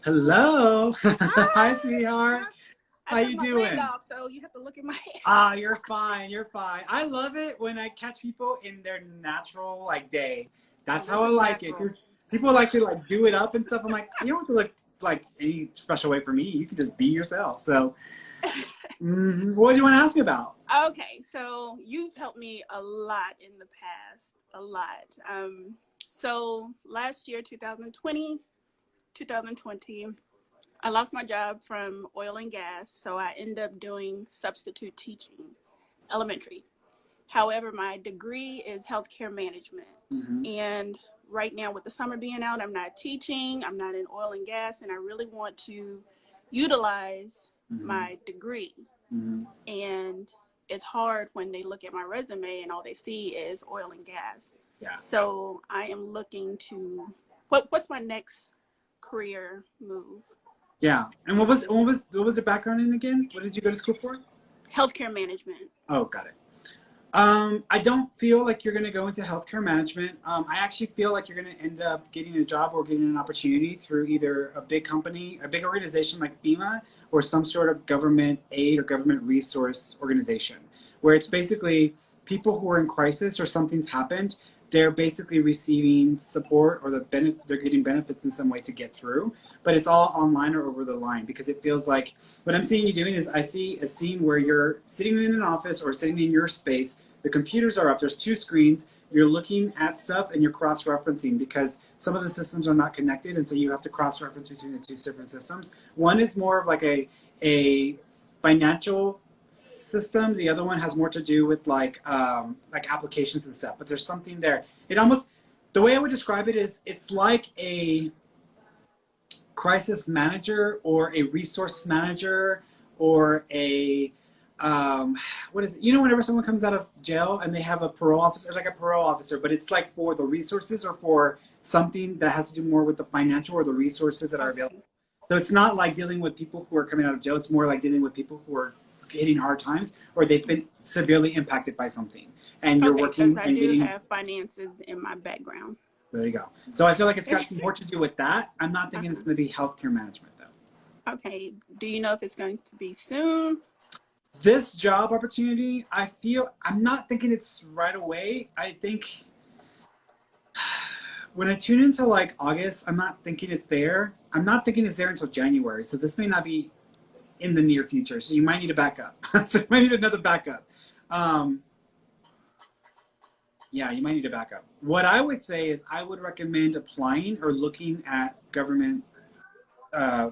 Hello. Hi, Hi. sweetheart. I How took you my wig doing? off, so you have to look at my hair. Ah, you're fine. You're fine. I love it when I catch people in their natural like day. Oh, That's this how I is like it. natural. Because people like to like do it up and stuff. I'm like, you don't have to look like any special way for me. You can just be yourself. So, what do you want to ask me about? Okay, so you've helped me a lot in the past, a lot. So last year, 2020, I lost my job from oil and gas, so I ended up doing substitute teaching, elementary. However, my degree is healthcare management. Hmm. And right now, with the summer being out, I'm not teaching, I'm not in oil and gas, and I really want to utilize Hmm. my degree. Hmm. And it's hard when they look at my resume and all they see is oil and gas. Yeah. So I am looking to what's my next career move? Yeah. And what was the background in again? What did you go to school for? Healthcare management. Oh, got it. I don't feel like you're going to go into healthcare management. I actually feel like you're going to end up getting a job or getting an opportunity through either a big company, a big organization like FEMA, or some sort of government aid or government resource organization, where it's basically people who are in crisis or something's happened. They're basically receiving support or they're getting benefits in some way to get through, but it's all online or over the line because it feels like what I'm seeing you doing is I see a scene where you're sitting in an office or sitting in your space. The computers are up. There's two screens. You're looking at stuff and you're cross-referencing because some of the systems are not connected, and so you have to cross-reference between the two different systems. One is more of like a financial system. The other one has more to do with like applications and stuff. But there's something there. It almost the way I would describe it is it's like a crisis manager or a resource manager or a what is it? You know, whenever someone comes out of jail and they have a parole officer, it's like a parole officer, but it's like for the resources or for something that has to do more with the financial or the resources that are available. Okay. So it's not like dealing with people who are coming out of jail. It's more like dealing with people who are hitting hard times or they've been severely impacted by something. And you're Okay, because working I and do getting, have finances in my background. there you go. So I feel like it's got more to do with that. I'm not thinking it's Uh-huh. going to be healthcare management though. Okay. Do you know if it's going to be soon? This job opportunity, I feel I'm not thinking it's right away. I think when I tune into like August, I'm not thinking it's there. I'm not thinking it's there until January. So this may not be in the near future. So you might need a backup. So you might need another backup. Um, yeah, you might need a backup. What I would say is I would recommend applying or looking at government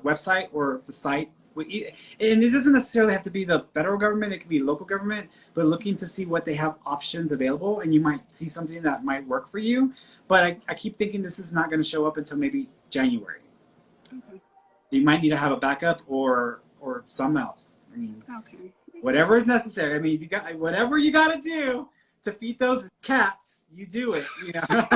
website or the site. And it doesn't necessarily have to be the federal government, it could be local government, but looking to see what they have options available, and you might see something that might work for you. But I keep thinking this is not going to show up until maybe January. Okay. So you might need to have a backup or something else. I mean, Okay. whatever is necessary. I mean, you got whatever you got to do to feed those cats, you do it. You know,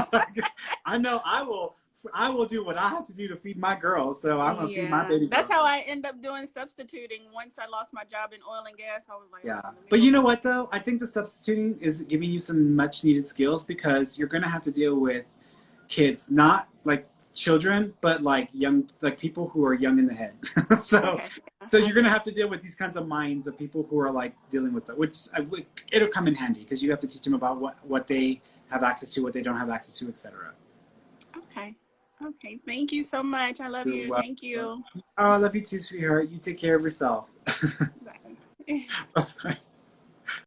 I know I will do what I have to do to feed my girls. So I'm gonna feed my Yeah, baby that's girls. how I end up doing substituting. Once I lost my job in oil and gas, I was like, Yeah, okay, let me but go you know back. what though? I think the substituting is giving you some much needed skills because you're gonna have to deal with kids, not like children, but like young, like people who are young in the head. so, Okay, yeah, so I you're gonna get it. have to deal with these kinds of minds of people who are like dealing with it, which it'll come in handy because you have to teach them about what they have access to, what they don't have access to, etc. Okay, okay. Thank you so much. I love You're you. welcome. Thank you. Oh, I love you too, sweetheart. You take care of yourself. Bye. Bye.